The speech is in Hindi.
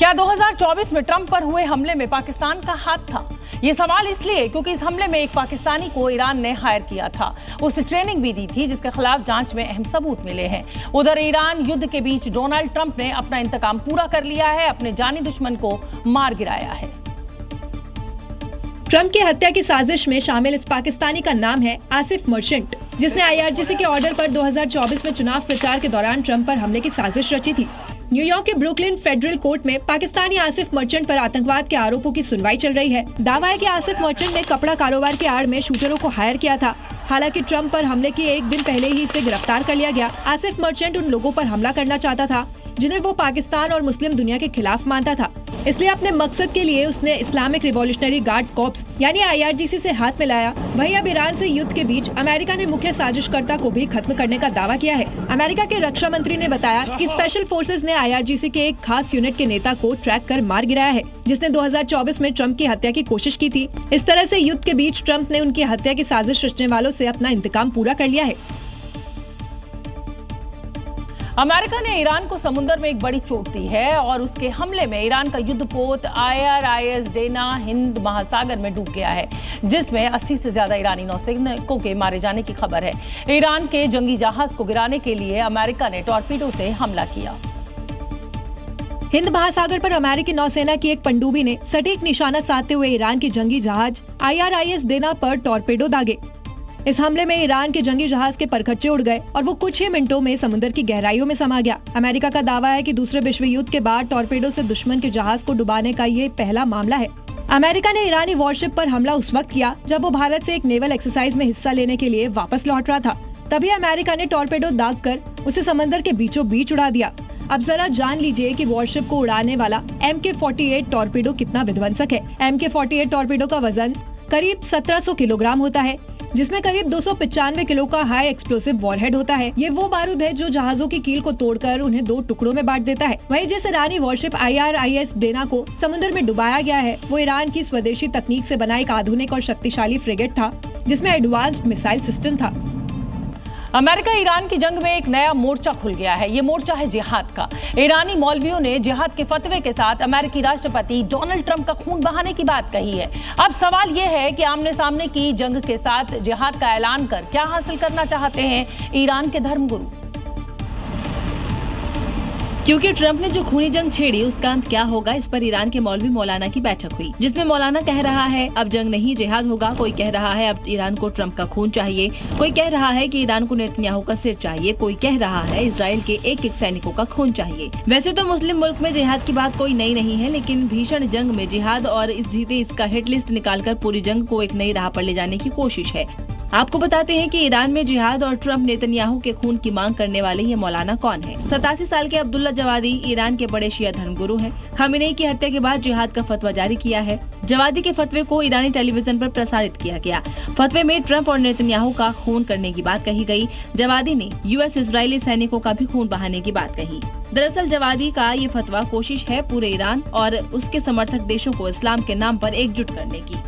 क्या 2024 में ट्रंप पर हुए हमले में पाकिस्तान का हाथ था? ये सवाल इसलिए क्योंकि इस हमले में एक पाकिस्तानी को ईरान ने हायर किया था, उसे ट्रेनिंग भी दी थी, जिसके खिलाफ जांच में अहम सबूत मिले हैं। उधर ईरान युद्ध के बीच डोनाल्ड ट्रंप ने अपना इंतकाम पूरा कर लिया है, अपने जानी दुश्मन को मार गिराया है। ट्रंप की हत्या की साजिश में शामिल इस पाकिस्तानी का नाम है आसिफ मर्चेंट, जिसने IRGC के ऑर्डर पर 2024 में चुनाव प्रचार के दौरान ट्रंप पर हमले की साजिश रची थी। न्यूयॉर्क के ब्रुकलिन फेडरल कोर्ट में पाकिस्तानी आसिफ मर्चेंट पर आतंकवाद के आरोपों की सुनवाई चल रही है। दावा है कि आसिफ मर्चेंट ने कपड़ा कारोबार के आड़ में शूटरों को हायर किया था। हालांकि ट्रंप पर हमले के एक दिन पहले ही इसे गिरफ्तार कर लिया गया। आसिफ मर्चेंट उन लोगों पर हमला करना चाहता था जिन्हें वो पाकिस्तान और मुस्लिम दुनिया के खिलाफ मानता था, इसलिए अपने मकसद के लिए उसने इस्लामिक रिवॉल्यूशनरी गार्ड्स कॉर्प्स यानी IRGC से हाथ मिलाया। वहीं अब ईरान से युद्ध के बीच अमेरिका ने मुख्य साजिशकर्ता को भी खत्म करने का दावा किया है। अमेरिका के रक्षा मंत्री ने बताया कि स्पेशल फोर्सेज ने IRGC के एक खास यूनिट के नेता को ट्रैक कर मार गिराया है, जिसने 2024 में ट्रंप की हत्या की कोशिश की थी। इस तरह से युद्ध के बीच ट्रंप ने उनकी हत्या की साजिश रचने वालों से अपना इंतकाम पूरा कर लिया है। अमेरिका ने ईरान को समुद्र में एक बड़ी चोट दी है और उसके हमले में ईरान का युद्धपोत IRIS डेना हिंद महासागर में डूब गया है, जिसमें 80 से ज्यादा ईरानी नौसैनिकों के मारे जाने की खबर है। ईरान के जंगी जहाज को गिराने के लिए अमेरिका ने टॉर्पीडो से हमला किया। हिंद महासागर पर अमेरिकी नौसेना की एक पनडुब्बी ने सटीक निशाना साधते हुए ईरान की जंगी जहाज IRIS डेना पर टॉर्पेडो दागे। इस हमले में ईरान के जंगी जहाज के परखच्चे उड़ गए और वो कुछ ही मिनटों में समुद्र की गहराइयों में समा गया। अमेरिका का दावा है कि दूसरे विश्व युद्ध के बाद टॉर्पेडो से दुश्मन के जहाज को डुबाने का ये पहला मामला है। अमेरिका ने ईरानी वॉरशिप पर हमला उस वक्त किया जब वो भारत से एक नेवल एक्सरसाइज में हिस्सा लेने के लिए वापस लौट रहा था। तभी अमेरिका ने टॉर्पेडो दाग कर उसे समंदर के बीचों बीच उड़ा दिया। अब जरा जान लीजिए कि वॉरशिप को उड़ाने वाला MK-48 टॉर्पेडो कितना विध्वंसक है। MK-48 टॉर्पेडो का वजन करीब 1700 किलोग्राम होता है, जिसमें करीब 295 किलो का हाई एक्सप्लोसिव वॉरहेड होता है। ये वो बारूद है जो जहाजों की कील को तोड़कर उन्हें 2 टुकड़ों में बांट देता है। वहीं जिस ईरानी वॉरशिप IRIS डेना को समुद्र में डुबाया गया है, वो ईरान की स्वदेशी तकनीक से बना एक आधुनिक और शक्तिशाली फ्रिगेट था, जिसमें एडवांस्ड मिसाइल सिस्टम था। अमेरिका ईरान की जंग में एक नया मोर्चा खुल गया है। ये मोर्चा है जिहाद का। ईरानी मौलवियों ने जिहाद के फतवे के साथ अमेरिकी राष्ट्रपति डोनाल्ड ट्रंप का खून बहाने की बात कही है। अब सवाल यह है कि आमने सामने की जंग के साथ जिहाद का ऐलान कर क्या हासिल करना चाहते हैं ईरान के धर्मगुरु। क्योंकि ट्रंप ने जो खूनी जंग छेड़ी उसका अंत क्या होगा, इस पर ईरान के मौलवी मौलाना की बैठक हुई, जिसमें मौलाना कह रहा है अब जंग नहीं जिहाद होगा। कोई कह रहा है अब ईरान को ट्रंप का खून चाहिए, कोई कह रहा है कि ईरान को नेतन्याहू का सिर चाहिए, कोई कह रहा है इजराइल के एक सैनिकों का खून चाहिए। वैसे तो मुस्लिम मुल्क में जिहाद की बात कोई नई नहीं है, लेकिन भीषण जंग में जिहाद और इस जीते इसका हिट लिस्ट निकालकर पूरी जंग को एक नई राह पर ले जाने की कोशिश है। आपको बताते हैं कि ईरान में जिहाद और ट्रंप नेतन्याहू के खून की मांग करने वाले ये मौलाना कौन है। 87 साल के अब्दुल्ला जवादी ईरान के बड़े शिया धर्मगुरु हैं। खामेनेई की हत्या के बाद जिहाद का फतवा जारी किया है। जवादी के फतवे को ईरानी टेलीविजन पर प्रसारित किया गया। फतवे में ट्रंप और नेतन्याहू का खून करने की बात कही गई। जवादी ने US इजरायली सैनिकों का भी खून बहाने की बात कही। दरअसल जवादी का ये फतवा कोशिश है पूरे ईरान और उसके समर्थक देशों को इस्लाम के नाम पर एकजुट करने की।